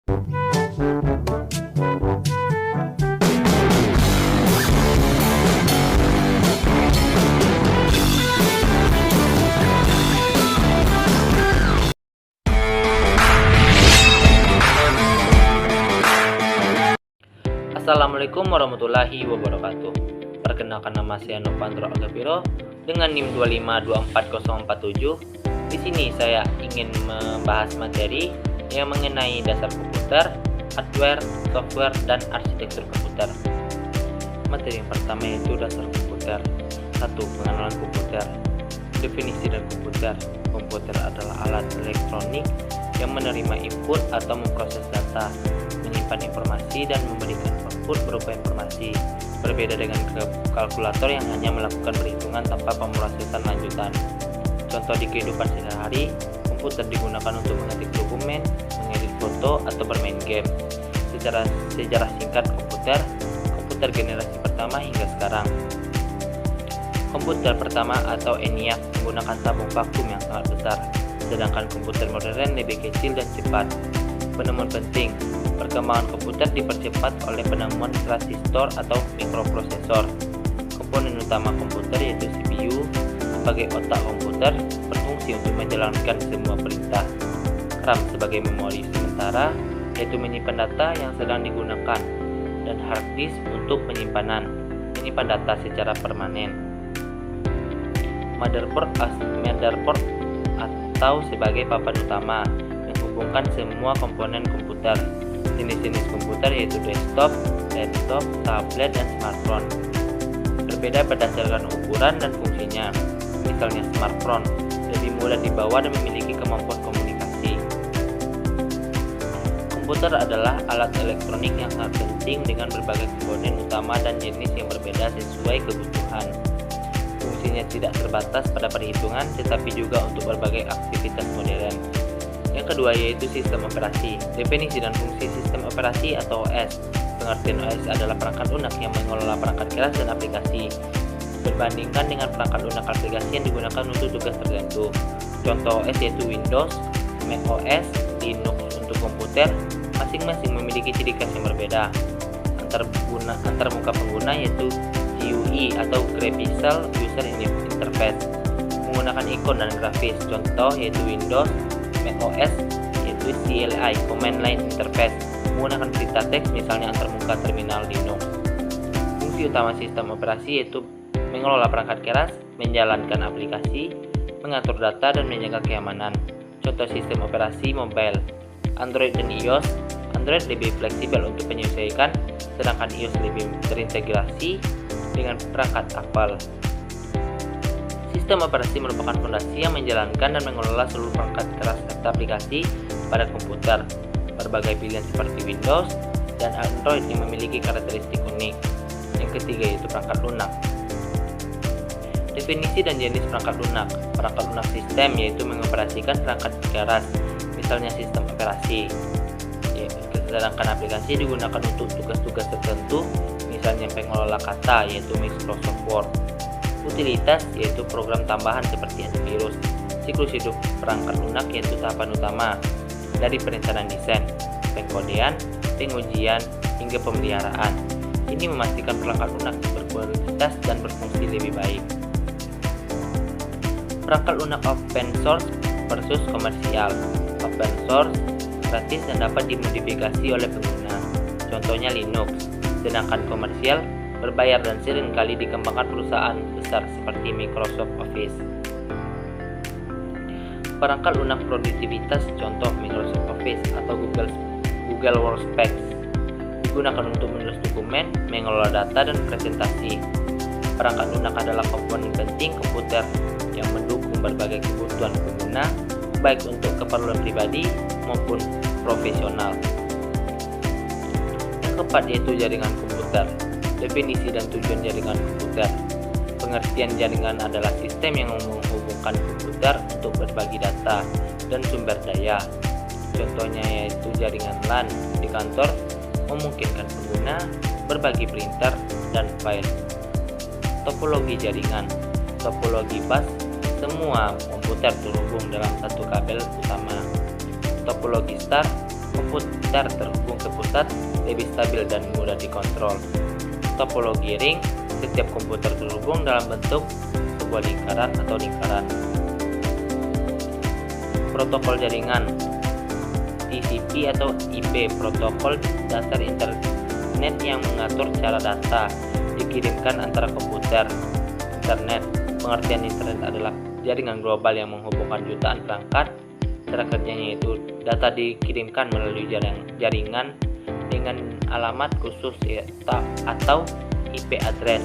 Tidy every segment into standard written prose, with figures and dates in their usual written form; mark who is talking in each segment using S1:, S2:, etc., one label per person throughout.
S1: Assalamualaikum warahmatullahi wabarakatuh. Perkenalkan, nama saya Novandro Agapiro dengan NIM 2524047. Di sini saya ingin membahas materi yang mengenai dasar komputer, hardware, software, dan arsitektur komputer. Materi yang pertama yaitu dasar komputer. 1. Pengenalan komputer. Definisi dan komputer. Komputer adalah alat elektronik yang menerima input atau memproses data, menyimpan informasi, dan memberikan output berupa informasi. Berbeda dengan kalkulator yang hanya melakukan perhitungan tanpa pemrosesan lanjutan. Contoh di kehidupan sehari-hari, komputer digunakan untuk mengetik dokumen, mengedit foto, atau bermain game. Sejarah singkat komputer generasi pertama hingga sekarang. Komputer pertama atau ENIAC menggunakan tabung vakum yang sangat besar, sedangkan komputer modern lebih kecil dan cepat. Penemuan penting. Perkembangan komputer dipercepat oleh penemuan transistor atau mikroprosesor. Komponen utama komputer yaitu CPU sebagai otak komputer, berfungsi untuk menjalankan semua perintah. RAM sebagai memori sementara, yaitu menyimpan data yang sedang digunakan, dan hard disk untuk penyimpanan, menyimpan data secara permanen. Motherboard atau sebagai papan utama, menghubungkan semua komponen komputer. Jenis-jenis komputer yaitu desktop, laptop, tablet, dan smartphone. Berbeda berdasarkan ukuran dan fungsinya. Misalnya smartphone lebih mudah dibawa dan memiliki kemampuan komunikasi. Komputer adalah alat elektronik yang sangat penting dengan berbagai komponen utama dan jenis yang berbeda sesuai kebutuhan. Fungsinya tidak terbatas pada perhitungan, tetapi juga untuk berbagai aktivitas modern. Yang kedua yaitu sistem operasi. Definisi dan fungsi sistem operasi atau OS. Pengertian OS adalah perangkat lunak yang mengelola perangkat keras dan aplikasi, berbandingkan dengan perangkat lunak aplikasi yang digunakan untuk tugas tertentu. Contoh OS yaitu Windows, Mac OS, Linux. Untuk komputer, masing-masing memiliki ciri khas yang berbeda. Antar muka pengguna yaitu GUI atau Graphical User Interface, menggunakan ikon dan grafis. Contoh yaitu Windows, Mac OS yaitu CLI Command Line Interface, menggunakan perintah teks misalnya antarmuka terminal Linux. Fungsi utama sistem operasi yaitu mengelola perangkat keras, menjalankan aplikasi, mengatur data, dan menjaga keamanan. Contoh sistem operasi mobile, Android dan iOS. Android lebih fleksibel untuk menyesuaikan, sedangkan iOS lebih terintegrasi dengan perangkat Apple. Sistem operasi merupakan fondasi yang menjalankan dan mengelola seluruh perangkat keras serta aplikasi pada komputer. Berbagai pilihan seperti Windows dan Android yang memiliki karakteristik unik. Yang ketiga yaitu perangkat lunak. Definisi dan jenis perangkat lunak. Perangkat lunak sistem yaitu mengoperasikan perangkat keras, misalnya sistem operasi. Sedangkan aplikasi digunakan untuk tugas-tugas tertentu, misalnya pengelola kata yaitu Microsoft Word. Utilitas yaitu program tambahan seperti antivirus. Siklus hidup perangkat lunak yaitu tahapan utama dari perencanaan desain, pengkodean, pengujian, hingga pemeliharaan. Ini memastikan perangkat lunak berkualitas dan berfungsi lebih baik. Perangkat lunak open source versus komersial. Open source gratis dan dapat dimodifikasi oleh pengguna, contohnya Linux. Sedangkan komersial berbayar dan seringkali dikembangkan perusahaan besar seperti Microsoft Office. Perangkat lunak produktivitas, contoh Microsoft Office atau Google Workspace, digunakan untuk menulis dokumen, mengelola data, dan presentasi. Perangkat lunak adalah komponen penting komputer yang mendukung berbagai kebutuhan pengguna, baik untuk keperluan pribadi maupun profesional. Yang keempat yaitu jaringan komputer. Definisi dan tujuan jaringan komputer. Pengertian jaringan adalah sistem yang menghubungkan komputer untuk berbagi data dan sumber daya. Contohnya yaitu jaringan LAN di kantor, memungkinkan pengguna berbagi printer dan file. Topologi jaringan. Topologi bus, semua komputer terhubung dalam satu kabel utama. Topologi star, komputer terhubung ke pusat lebih stabil dan mudah dikontrol. Topologi ring, setiap komputer terhubung dalam bentuk sebuah lingkaran atau lingkaran. Protokol jaringan, TCP atau IP, protokol dasar internet yang mengatur cara data dikirimkan antara komputer. Internet, pengertian internet adalah jaringan global yang menghubungkan jutaan perangkat. Cara kerjanya yaitu data dikirimkan melalui jaringan dengan alamat khusus atau IP address.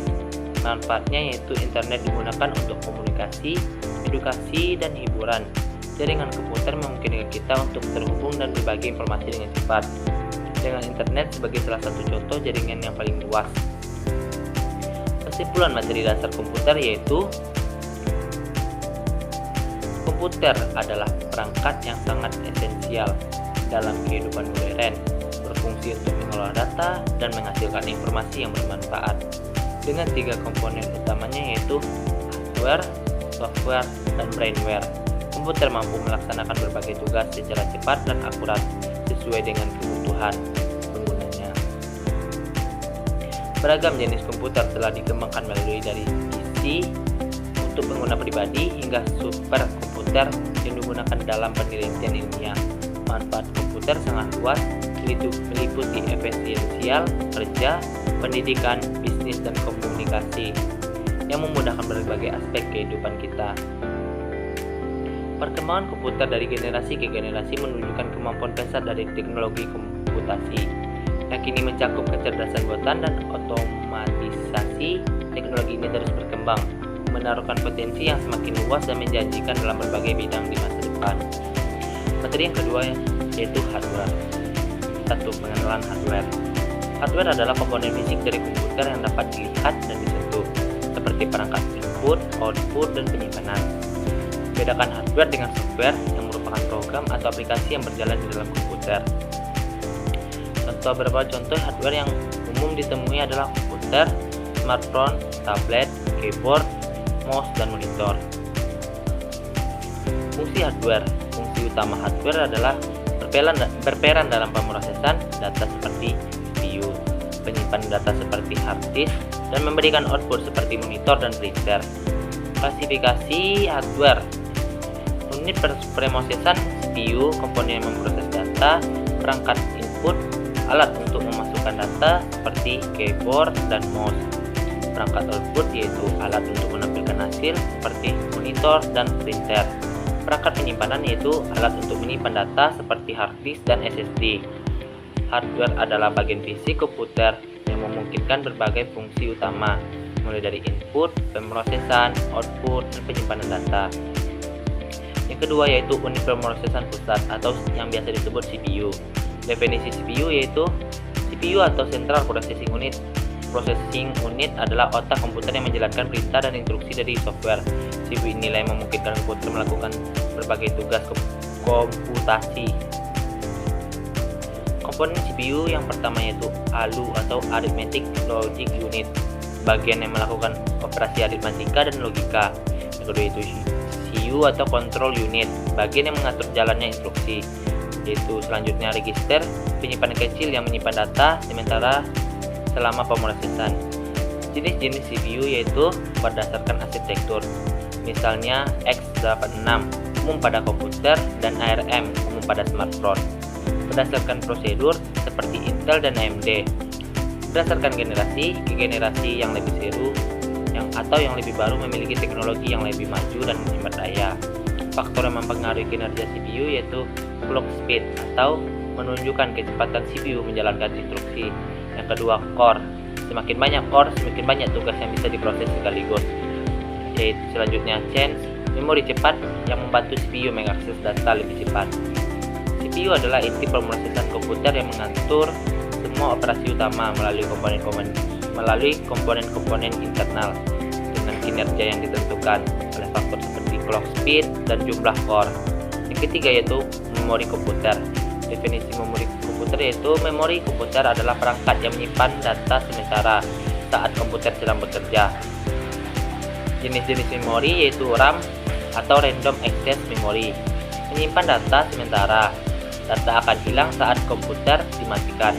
S1: Manfaatnya yaitu internet digunakan untuk komunikasi, edukasi, dan hiburan. Jaringan komputer memungkinkan kita untuk terhubung dan berbagi informasi dengan cepat. Dengan internet sebagai salah satu contoh jaringan yang paling luas. Kesimpulan materi dasar komputer yaitu komputer adalah perangkat yang sangat esensial dalam kehidupan modern, berfungsi untuk mengolah data dan menghasilkan informasi yang bermanfaat. Dengan 3 komponen utamanya yaitu hardware, software, dan brainware, komputer mampu melaksanakan berbagai tugas secara cepat dan akurat sesuai dengan kebutuhan penggunanya. Beragam jenis komputer telah dikembangkan mulai dari PC untuk pengguna pribadi hingga super komputer yang digunakan dalam penelitian ilmiah. Manfaat komputer sangat luas, meliputi efisiensial kerja, pendidikan, bisnis, dan komunikasi yang memudahkan berbagai aspek kehidupan kita. Perkembangan komputer dari generasi ke generasi menunjukkan kemampuan besar dari teknologi komputasi yang kini mencakup kecerdasan buatan dan otomatisasi. Teknologi ini terus berkembang, menaruhkan potensi yang semakin luas dan menjanjikan dalam berbagai bidang di masa depan. Materi yang kedua yaitu hardware. 1. Pengenalan hardware. Hardware adalah komponen fisik dari komputer yang dapat dilihat dan disentuh, seperti perangkat input, output, dan penyimpanan. Bedakan hardware dengan software yang merupakan program atau aplikasi yang berjalan di dalam komputer. Beberapa contoh hardware yang umum ditemui adalah komputer, smartphone, tablet, keyboard, mouse, dan monitor. Fungsi hardware. Fungsi utama hardware adalah berperan dalam pemrosesan data seperti CPU, penyimpanan data seperti hard disk, dan memberikan output seperti monitor dan printer. Klasifikasi hardware. Unit preprosesan CPU, komponen yang memproses data, perangkat input, alat untuk memasukkan data seperti keyboard dan mouse. Perangkat output yaitu alat untuk menampilkan hasil seperti monitor dan printer. Perangkat penyimpanan yaitu alat untuk menyimpan data seperti hard disk dan SSD. Hardware adalah bagian fisik komputer yang memungkinkan berbagai fungsi utama, mulai dari input, pemrosesan, output, dan penyimpanan data. Yang kedua yaitu unit pemrosesan pusat atau yang biasa disebut CPU. Definisi CPU yaitu CPU atau Central Processing Unit. Processing unit adalah otak komputer yang menjalankan perintah dan instruksi dari software. CPU inilah yang memungkinkan komputer melakukan berbagai tugas komputasi. Komponen CPU yang pertama yaitu ALU atau Arithmetic Logic Unit, bagian yang melakukan operasi aritmatika dan logika. Yang kedua yaitu CPU atau Control Unit, bagian yang mengatur jalannya instruksi. Yaitu selanjutnya register, penyimpanan kecil yang menyimpan data sementara selama pemrosesan. Jenis-jenis CPU yaitu berdasarkan arsitektur, misalnya x86 umum pada komputer dan ARM umum pada smartphone. Berdasarkan prosedur seperti Intel dan AMD. Berdasarkan generasi ke generasi yang lebih seru atau yang lebih baru memiliki teknologi yang lebih maju dan menghemat daya. Faktor yang mempengaruhi kinerja CPU yaitu clock speed atau menunjukkan kecepatan CPU menjalankan instruksi. Yang kedua, core. Semakin banyak core, semakin banyak tugas yang bisa diproses sekaligus. Yaitu selanjutnya chance, memori cepat yang membantu CPU mengakses data lebih cepat. CPU adalah inti pemrosesan komputer yang mengatur semua operasi utama melalui komponen-komponen internal dengan kinerja yang ditentukan oleh faktor seperti clock speed dan jumlah core. Yang ketiga yaitu memori komputer. Definisi memori komputer yaitu memori komputer adalah perangkat yang menyimpan data sementara saat komputer sedang bekerja. Jenis-jenis memori yaitu RAM atau Random Access Memory, menyimpan data sementara. Data akan hilang saat komputer dimatikan.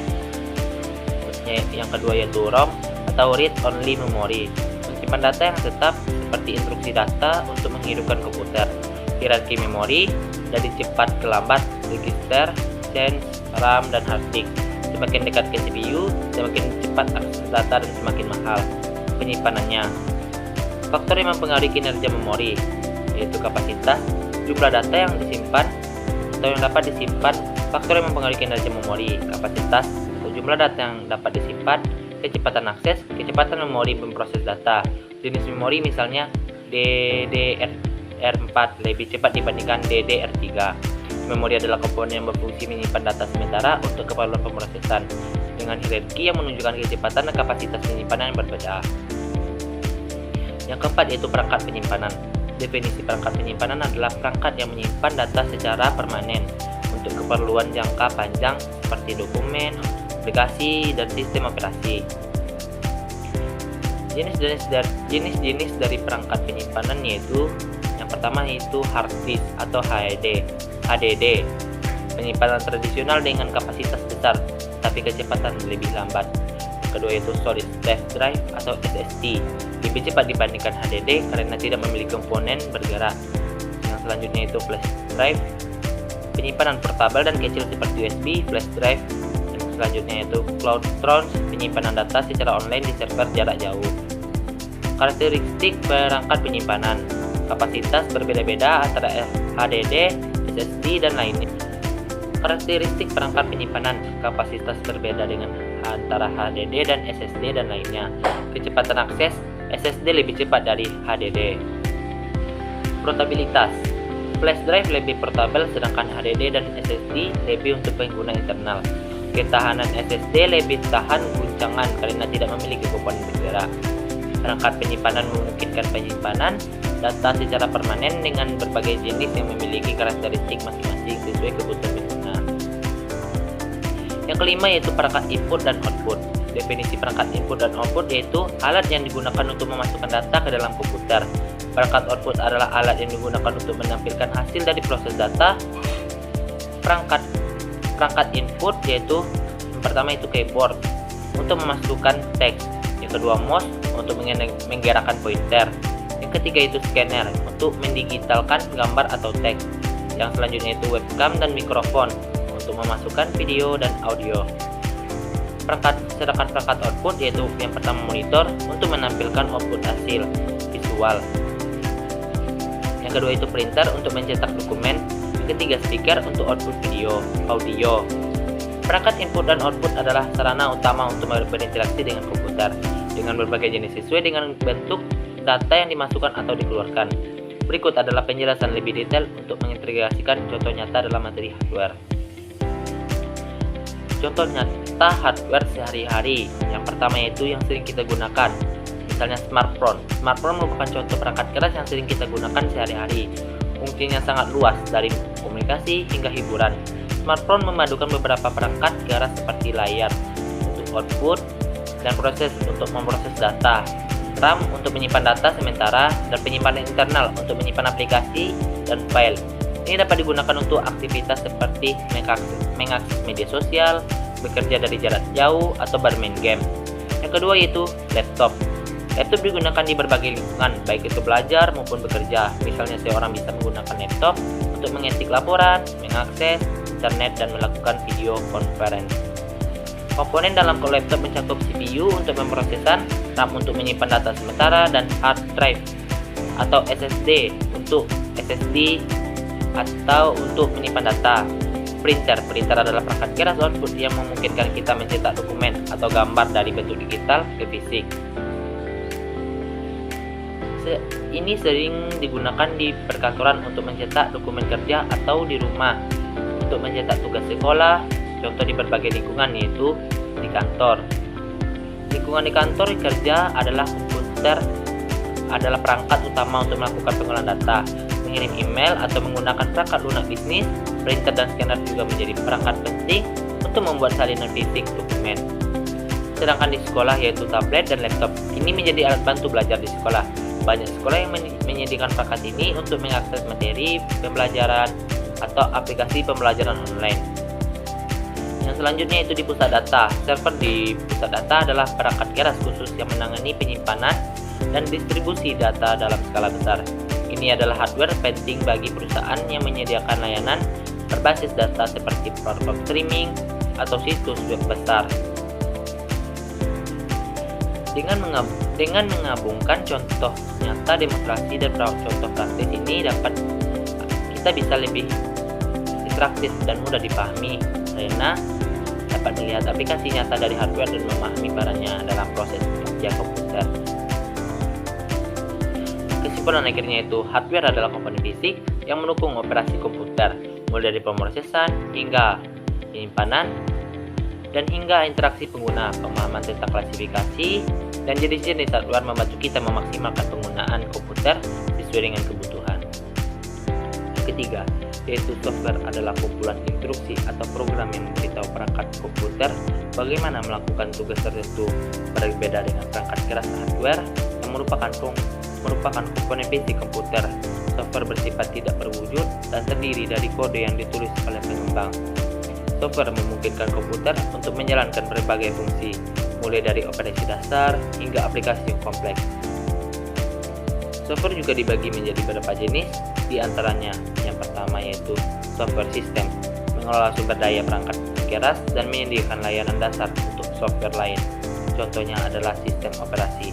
S1: Yang kedua yaitu ROM atau Read Only Memory, menyimpan data yang tetap seperti instruksi data untuk menghidupkan komputer. Hierarki memori dari cepat ke lambat, register, change, RAM, dan hard disk. Semakin dekat ke CPU, semakin cepat akses data dan semakin mahal penyimpanannya. Faktor yang mempengaruhi kinerja memori yaitu kapasitas, jumlah data yang disimpan atau yang dapat disimpan. Faktor yang mempengaruhi kinerja memori, kapasitas atau jumlah data yang dapat disimpan, kecepatan akses, kecepatan memori memproses data. Jenis memori misalnya DDR4 lebih cepat dibandingkan DDR3. Memori adalah komponen yang berfungsi menyimpan data sementara untuk keperluan pemrosesan dengan hierarki yang menunjukkan kecepatan dan kapasitas penyimpanan yang berbeda. Yang keempat yaitu perangkat penyimpanan. Definisi perangkat penyimpanan adalah perangkat yang menyimpan data secara permanen untuk keperluan jangka panjang seperti dokumen, aplikasi, dan sistem operasi. Jenis-jenis dari perangkat penyimpanan yaitu yang pertama yaitu hard disk atau HDD, penyimpanan tradisional dengan kapasitas besar tapi kecepatan lebih lambat. Yang kedua yaitu solid state drive atau SSD, lebih cepat dibandingkan HDD karena tidak memiliki komponen bergerak. Yang selanjutnya itu flash drive, penyimpanan portable dan kecil seperti USB, flash drive. Yang selanjutnya yaitu cloud storage, penyimpanan data secara online di server jarak jauh. Karakteristik perangkat penyimpanan, kapasitas berbeda-beda antara HDD, SSD, dan lainnya. Karakteristik perangkat penyimpanan, kapasitas berbeda dengan antara HDD dan SSD dan lainnya. Kecepatan akses, SSD lebih cepat dari HDD. Portabilitas, flash drive lebih portable sedangkan HDD dan SSD lebih untuk pengguna internal. Ketahanan SSD lebih tahan guncangan karena tidak memiliki komponen bergerak. Perangkat penyimpanan memungkinkan penyimpanan data secara permanen dengan berbagai jenis yang memiliki karakteristik masing-masing sesuai kebutuhan pengguna. Yang kelima yaitu perangkat input dan output. Definisi perangkat input dan output yaitu alat yang digunakan untuk memasukkan data ke dalam komputer. Perangkat output adalah alat yang digunakan untuk menampilkan hasil dari proses data. Perangkat input yaitu yang pertama itu keyboard untuk memasukkan teks, yang kedua mouse untuk menggerakkan pointer, yang ketiga itu scanner untuk mendigitalkan gambar atau teks, yang selanjutnya itu webcam dan mikrofon untuk memasukkan video dan audio. Sedangkan perangkat output yaitu yang pertama monitor untuk menampilkan output hasil visual, yang kedua itu printer untuk mencetak dokumen, yang ketiga speaker untuk output video, audio. Perangkat input dan output adalah sarana utama untuk berinteraksi dengan komputer dengan berbagai jenis sesuai dengan bentuk data yang dimasukkan atau dikeluarkan. Berikut adalah penjelasan lebih detail untuk mengintegrasikan contoh nyata dalam materi hardware. Contoh nyata hardware sehari-hari. Yang pertama yaitu yang sering kita gunakan, misalnya smartphone. Smartphone merupakan contoh perangkat keras yang sering kita gunakan sehari-hari. Fungsinya sangat luas dari komunikasi hingga hiburan. Smartphone memadukan beberapa perangkat keras seperti layar untuk output dan proses untuk memproses data, RAM untuk menyimpan data sementara, dan penyimpanan internal untuk menyimpan aplikasi dan file. Ini dapat digunakan untuk aktivitas seperti mengakses media sosial, bekerja dari jarak jauh, atau bermain game. Yang kedua yaitu laptop. Laptop digunakan di berbagai lingkungan, baik itu belajar maupun bekerja. Misalnya seorang bisa menggunakan laptop untuk mengetik laporan, mengakses internet, dan melakukan video conference. Komponen dalam laptop mencakup CPU untuk pemrosesan, RAM untuk menyimpan data sementara, dan hard drive atau SSD untuk SSD atau untuk menyimpan data. Printer adalah perangkat keras output yang memungkinkan kita mencetak dokumen atau gambar dari bentuk digital ke fisik. Ini sering digunakan di perkantoran untuk mencetak dokumen kerja atau di rumah untuk mencetak tugas sekolah. Contoh di berbagai lingkungan yaitu di kantor. Lingkungan di kantor kerja adalah komputer adalah perangkat utama untuk melakukan pengolahan data, mengirim email atau menggunakan perangkat lunak bisnis. Printer dan scanner juga menjadi perangkat penting untuk membuat salinan fisik dokumen. Sedangkan di sekolah yaitu tablet dan laptop. Ini menjadi alat bantu belajar di sekolah. Banyak sekolah yang menyediakan perangkat ini untuk mengakses materi pembelajaran atau aplikasi pembelajaran online. selanjutnya itu di pusat data. Server di pusat data adalah perangkat keras khusus yang menangani penyimpanan dan distribusi data dalam skala besar. Ini adalah hardware penting bagi perusahaan yang menyediakan layanan berbasis data seperti platform streaming atau situs web besar. Dengan menggabungkan contoh nyata demonstrasi dan contoh praktis ini kita bisa lebih interaktif dan mudah dipahami karena dapat melihat aplikasi nyata dari hardware dan memahami perannya dalam proses kerja komputer. Kesimpulan akhirnya itu, hardware adalah komponen fisik yang mendukung operasi komputer, mulai dari pemrosesan hingga penyimpanan dan hingga interaksi pengguna. Pemahaman tentang klasifikasi dan jenis-jenis hardware membantu kita memaksimalkan penggunaan komputer sesuai dengan kebutuhan. Yang ketiga, yaitu software adalah kumpulan instruksi atau program yang memberitahu perangkat komputer bagaimana melakukan tugas tertentu. Berbeda dengan perangkat keras hardware yang merupakan komponen fisik komputer. Software bersifat tidak berwujud dan terdiri dari kode yang ditulis oleh pengembang. Software memungkinkan komputer untuk menjalankan berbagai fungsi, mulai dari operasi dasar hingga aplikasi yang kompleks. Software juga dibagi menjadi beberapa jenis, di antaranya yang pertama yaitu software system, mengelola sumber daya perangkat keras dan menyediakan layanan dasar untuk software lain. Contohnya adalah sistem operasi.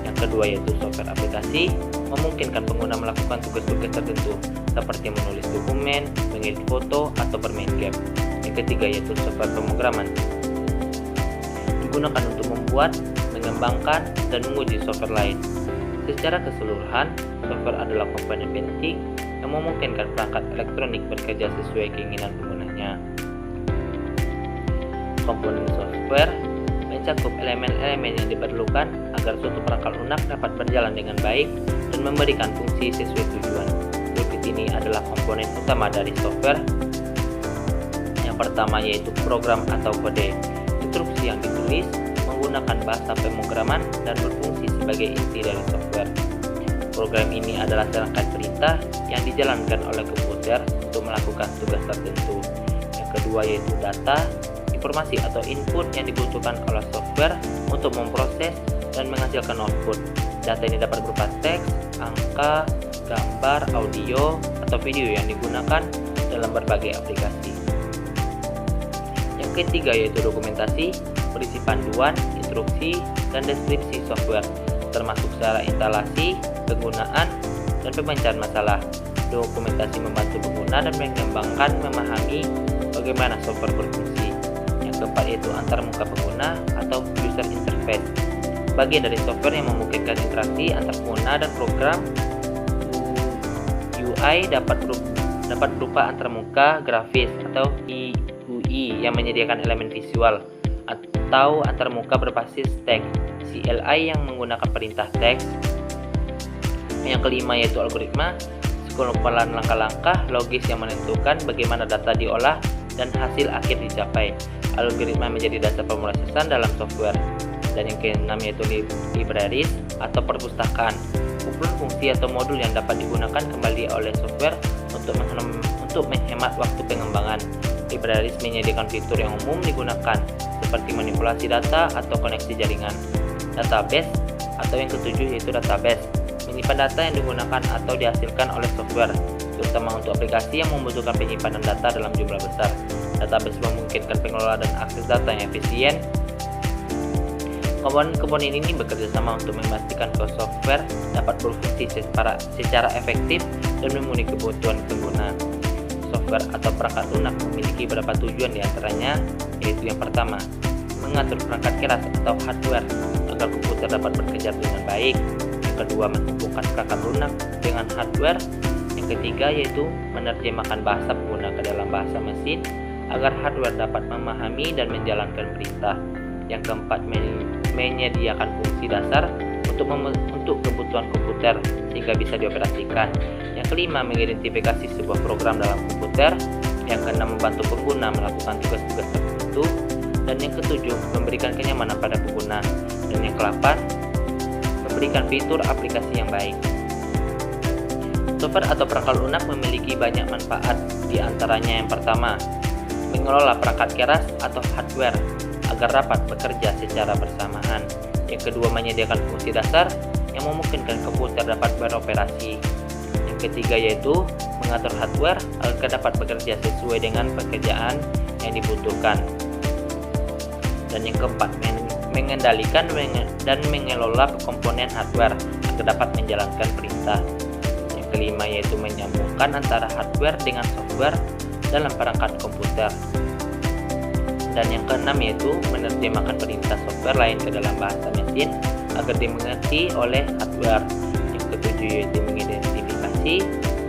S1: Yang kedua yaitu software aplikasi, memungkinkan pengguna melakukan tugas-tugas tertentu seperti menulis dokumen, mengedit foto, atau bermain game. Yang ketiga yaitu software pemrograman, digunakan untuk membuat, mengembangkan, dan menguji software lain. Secara keseluruhan, software adalah komponen penting yang memungkinkan perangkat elektronik bekerja sesuai keinginan penggunanya. Komponen software mencakup elemen-elemen yang diperlukan agar suatu perangkat lunak dapat berjalan dengan baik dan memberikan fungsi sesuai tujuan. Berikut ini adalah komponen utama dari software. Yang pertama yaitu program atau kode, instruksi yang ditulis menggunakan bahasa pemrograman dan berfungsi sebagai inti dari software. Program ini adalah serangkaian perintah yang dijalankan oleh komputer untuk melakukan tugas tertentu. Yang kedua yaitu data, informasi atau input yang dibutuhkan oleh software untuk memproses dan menghasilkan output. Data ini dapat berupa teks, angka, gambar, audio, atau video yang digunakan dalam berbagai aplikasi. Yang ketiga yaitu dokumentasi, berisi panduan, instruksi, dan deskripsi software, termasuk cara instalasi, penggunaan, dan pemecahan masalah. Dokumentasi membantu pengguna dan mengembangkan memahami bagaimana software berfungsi. Yang keempat yaitu antarmuka pengguna atau user interface, bagian dari software yang memungkinkan interaksi antar pengguna dan program. UI dapat berupa antarmuka grafis atau UI yang menyediakan elemen visual, atau antarmuka berbasis teks, CLI yang menggunakan perintah teks. Yang kelima yaitu algoritma, sekumpulan langkah-langkah logis yang menentukan bagaimana data diolah dan hasil akhir dicapai. Algoritma menjadi dasar pemrosesan dalam software. Dan yang keenam yaitu libraries atau perpustakaan, kumpulan fungsi atau modul yang dapat digunakan kembali oleh software untuk menghemat waktu pengembangan. Libraries menyediakan fitur yang umum digunakan seperti manipulasi data atau koneksi jaringan. Database atau yang ketujuh yaitu database, menyimpan data yang digunakan atau dihasilkan oleh software, terutama untuk aplikasi yang membutuhkan penyimpanan data dalam jumlah besar. Database memungkinkan pengelola dan akses data yang efisien. Komponen ini bekerja sama untuk memastikan bahwa software dapat berfungsi secara efektif dan memenuhi kebutuhan pengguna. Software atau perangkat lunak memiliki beberapa tujuan, diantaranya yaitu yang pertama, mengatur perangkat keras atau hardware agar komputer dapat bekerja dengan baik. Yang kedua, menghubungkan perangkat lunak dengan hardware. Yang ketiga yaitu menerjemahkan bahasa pengguna ke dalam bahasa mesin agar hardware dapat memahami dan menjalankan perintah. Yang keempat, menyediakan fungsi dasar untuk kebutuhan komputer sehingga bisa dioperasikan. Yang kelima, mengidentifikasi sebuah program dalam komputer. Yang keenam, membantu pengguna melakukan tugas-tugas tertentu. Dan yang ketujuh, memberikan kenyamanan pada pengguna. Dan yang ke-8, memberikan fitur aplikasi yang baik. Software atau perangkat lunak memiliki banyak manfaat, di antaranya yang pertama, mengelola perangkat keras atau hardware agar dapat bekerja secara bersamaan. Yang kedua, menyediakan fungsi dasar yang memungkinkan komputer dapat beroperasi. Yang ketiga yaitu mengatur hardware agar dapat bekerja sesuai dengan pekerjaan yang dibutuhkan. Dan yang keempat, mengendalikan dan mengelola komponen hardware agar dapat menjalankan perintah. Yang kelima yaitu menyambungkan antara hardware dengan software dalam perangkat komputer. Dan yang keenam yaitu menerjemahkan perintah software lain ke dalam bahasa mesin agar dimengerti oleh hardware. Yang ketujuh yaitu mengidentifikasi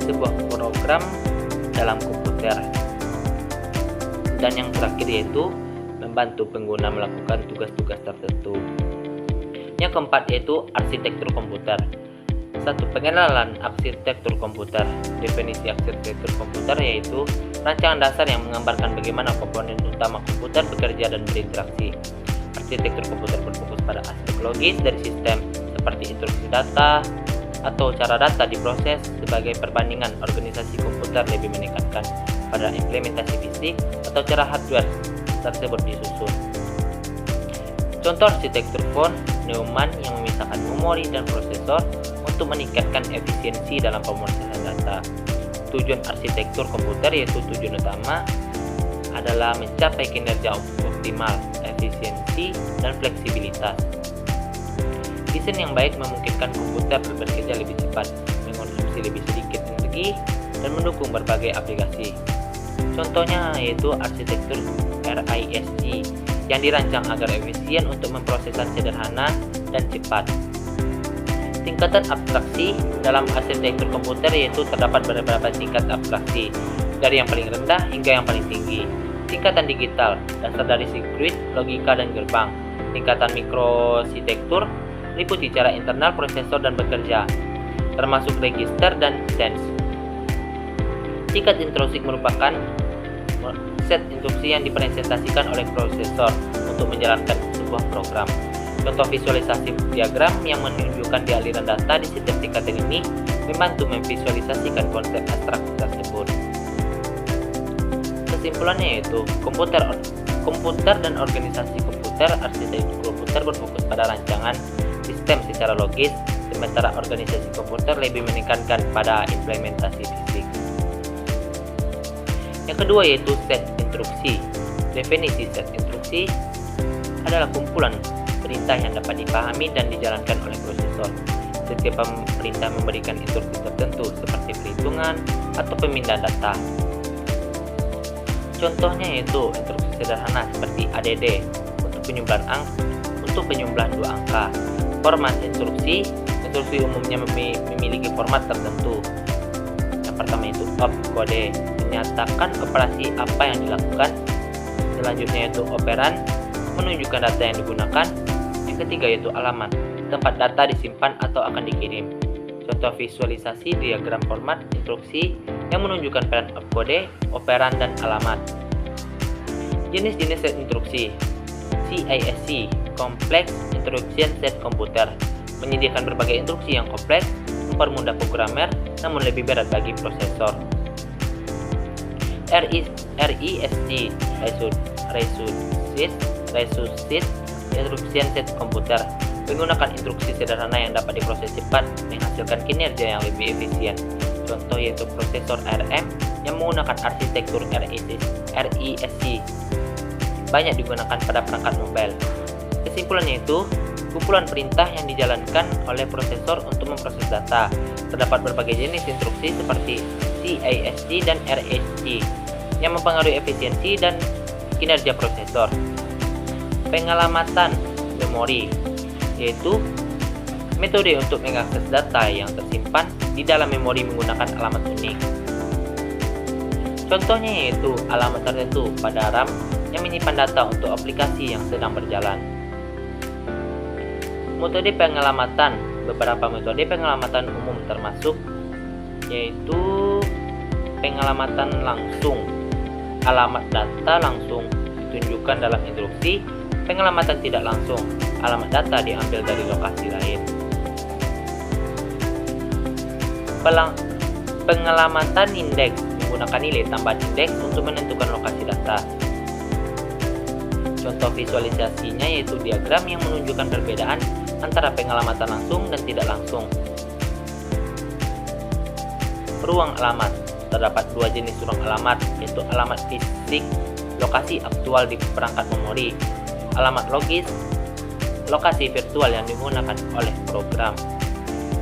S1: sebuah program dalam komputer. Dan yang terakhir yaitu membantu pengguna melakukan tugas-tugas tertentu. Yang keempat yaitu arsitektur komputer. 1. Pengenalan arsitektur komputer. Definisi arsitektur komputer yaitu rancangan dasar yang menggambarkan bagaimana komponen utama komputer bekerja dan berinteraksi. Arsitektur komputer berfokus pada aspek logis dari sistem seperti instruksi data atau cara data diproses. Sebagai perbandingan, organisasi komputer lebih menekankan pada implementasi fisik atau cara hardware tersebut disusun. Contoh arsitektur von Neumann yang memisahkan memori dan prosesor untuk meningkatkan efisiensi dalam pemrosesan data. Tujuan arsitektur komputer yaitu tujuan utama adalah mencapai kinerja optimal, efisiensi, dan fleksibilitas. Desain yang baik memungkinkan komputer bekerja lebih cepat, mengonsumsi lebih sedikit energi, dan mendukung berbagai aplikasi. Contohnya yaitu arsitektur RISC yang dirancang agar efisien untuk memprosesan sederhana dan cepat. Tingkatan abstraksi dalam arsitektur komputer yaitu terdapat beberapa tingkat abstraksi, dari yang paling rendah hingga yang paling tinggi. Tingkatan digital, dasar dari sirkuit, logika, dan gerbang. Tingkatan mikrositektur, meliputi cara internal prosesor dan bekerja, termasuk register dan sense. Tingkat intrusik merupakan set instruksi yang dipresentasikan oleh prosesor untuk menjalankan sebuah program. Contoh visualisasi diagram yang menunjukkan di aliran data di setiap tingkatan ini membantu memvisualisasikan konsep abstrak tersebut. Kesimpulannya yaitu komputer dan organisasi komputer. Arsitektur komputer berfokus pada rancangan sistem secara logis, sementara organisasi komputer lebih menekankan pada implementasi fisik. Yang kedua yaitu set instruksi. Definisi set instruksi adalah kumpulan perintah yang dapat dipahami dan dijalankan oleh prosesor. Setiap perintah memberikan instruksi tertentu seperti perhitungan atau pemindahan data. Contohnya yaitu instruksi sederhana seperti ADD untuk penyembelihan dua angka. Format instruksi umumnya memiliki format tertentu. Yang pertama itu opcode, menyatakan operasi apa yang dilakukan. Selanjutnya yaitu operan, menunjukkan data yang digunakan. Yang ketiga yaitu alamat, tempat data disimpan atau akan dikirim. Contoh visualisasi diagram format instruksi yang menunjukkan peran opcode, operan, dan alamat. Jenis-jenis set instruksi. CISC, Complex Instruction Set Computer, menyediakan berbagai instruksi yang kompleks, mempermudah programmer, namun lebih berat bagi prosesor. RISC, Resuscit Instruction Set Computer, menggunakan instruksi sederhana yang dapat diproses cepat, menghasilkan kinerja yang lebih efisien. Contoh yaitu prosesor ARM yang menggunakan arsitektur RISC, banyak digunakan pada perangkat mobile. Kesimpulannya itu, kumpulan perintah yang dijalankan oleh prosesor untuk memproses data. Terdapat berbagai jenis instruksi seperti CISC dan RISC yang mempengaruhi efisiensi dan kinerja prosesor. Pengalamatan memori yaitu metode untuk mengakses data yang tersimpan di dalam memori menggunakan alamat unik. Contohnya yaitu alamat tertentu pada RAM yang menyimpan data untuk aplikasi yang sedang berjalan. Metode pengalamatan. Beberapa metode pengalamatan umum termasuk yaitu pengalamatan langsung. Alamat data langsung ditunjukkan dalam instruksi. Pengalamatan tidak langsung. Alamat data diambil dari lokasi lain. Pengalamatan indeks menggunakan nilai tambahan indeks untuk menentukan lokasi data. data. Contoh visualisasinya yaitu diagram yang menunjukkan perbedaan antara pengalamatan langsung dan tidak langsung. Ruang alamat. Terdapat dua jenis ruang alamat, yaitu alamat fisik, lokasi aktual di perangkat memori, alamat logis, lokasi virtual yang digunakan oleh program.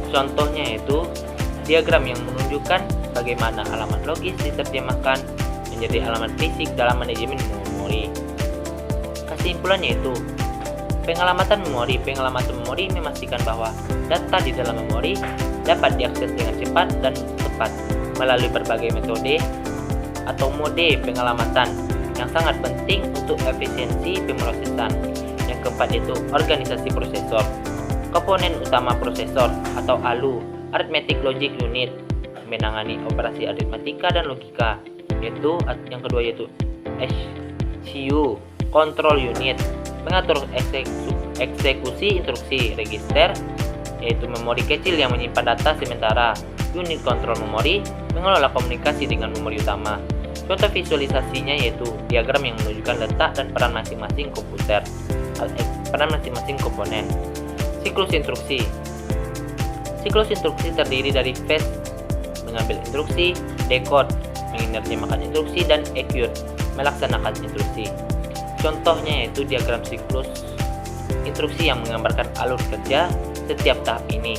S1: Contohnya yaitu diagram yang menunjukkan bagaimana alamat logis diterjemahkan menjadi alamat fisik dalam manajemen memori. Kesimpulannya itu, pengalamatan memori memastikan bahwa data di dalam memori dapat diakses dengan cepat dan tepat melalui berbagai metode atau mode pengalamatan yang sangat penting untuk efisiensi pemrosesan. Yang keempat itu organisasi prosesor. Komponen utama prosesor atau ALU, Arithmetic Logic Unit, menangani operasi aritmatika dan logika. Yang kedua yaitu HCU, Control Unit, mengatur eksekusi instruksi. Register, yaitu memori kecil yang menyimpan data sementara. Unit Control Memory, mengelola komunikasi dengan memori utama. Contoh visualisasinya yaitu diagram yang menunjukkan letak dan peran masing-masing komponen. Siklus instruksi. Siklus instruksi terdiri dari fetch, mengambil instruksi, decode, menerjemahkan instruksi, dan execute, melaksanakan instruksi. Contohnya yaitu diagram siklus instruksi yang menggambarkan alur kerja setiap tahap ini.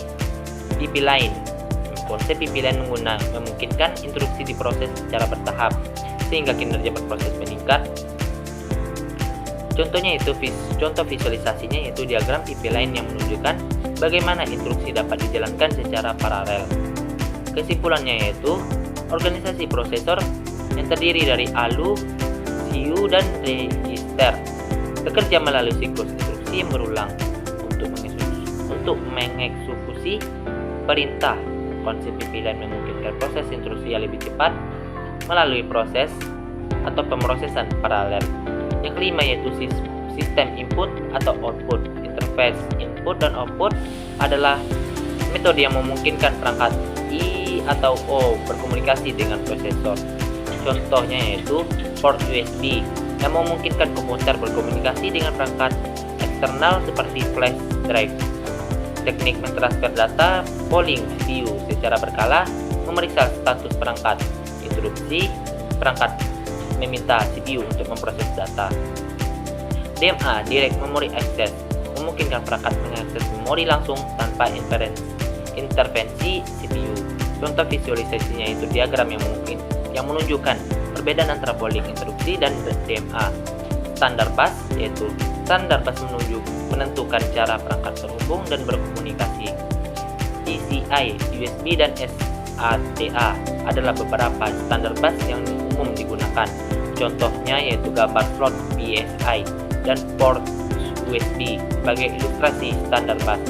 S1: Pipeline. Konsep pipeline memungkinkan instruksi diproses secara bertahap sehingga kinerja berproses meningkat. Contoh visualisasinya yaitu diagram pipeline yang menunjukkan bagaimana instruksi dapat dijalankan secara paralel. Kesimpulannya yaitu organisasi prosesor yang terdiri dari ALU, CU, dan register bekerja melalui siklus instruksi yang berulang untuk mengeksekusi perintah. Konsep pipeline memungkinkan proses instruksi yang lebih cepat melalui proses atau pemrosesan paralel. Yang kelima yaitu sistem input atau output. Interface input dan output adalah metode yang memungkinkan perangkat I atau O berkomunikasi dengan prosesor. Contohnya yaitu port USB yang memungkinkan komputer berkomunikasi dengan perangkat eksternal seperti flash drive. Teknik mentransfer data, polling CPU secara berkala, memeriksa status perangkat. Instruksi perangkat meminta CPU untuk memproses data. DMA, Direct Memory Access, memungkinkan perangkat mengakses memori langsung tanpa intervensi CPU. Contoh visualisasinya itu diagram yang menunjukkan perbedaan antara polling instruksi dan DMA. Standar bus, yaitu standar bus menentukan cara perangkat terhubung dan berkomunikasi. PCI, USB, dan SATA adalah beberapa standar bus yang umum digunakan. Contohnya yaitu gambar slot PCI dan port USB sebagai ilustrasi standar bus.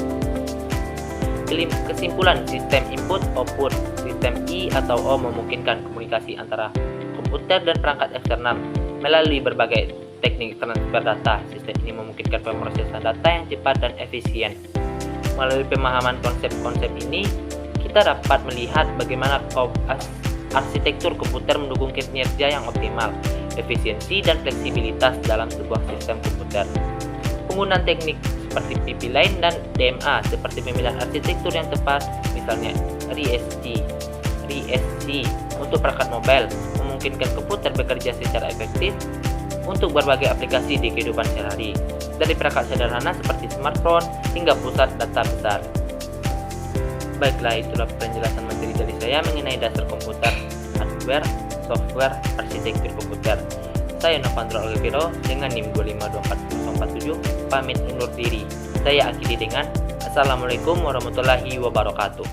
S1: Kesimpulan, sistem input-output, sistem I atau O memungkinkan komunikasi antara komputer dan perangkat eksternal melalui berbagai teknik transfer data. Sistem ini memungkinkan pemrosesan data yang cepat dan efisien. Melalui pemahaman konsep-konsep ini, kita dapat melihat bagaimana arsitektur komputer mendukung kinerja yang optimal, efisiensi, dan fleksibilitas dalam sebuah sistem komputer. Penggunaan teknik seperti pipeline dan DMA seperti pemilihan arsitektur yang tepat, misalnya RISC untuk perangkat mobile, memungkinkan komputer bekerja secara efektif untuk berbagai aplikasi di kehidupan sehari, dari perangkat sederhana seperti smartphone hingga pusat data besar. Baiklah, itulah penjelasan materi dari saya mengenai dasar komputer, hardware, software, arsitektur komputer. Saya Novandro Alviro dengan NIM 2524047 pamit undur diri. Saya akhiri dengan Assalamualaikum warahmatullahi wabarakatuh.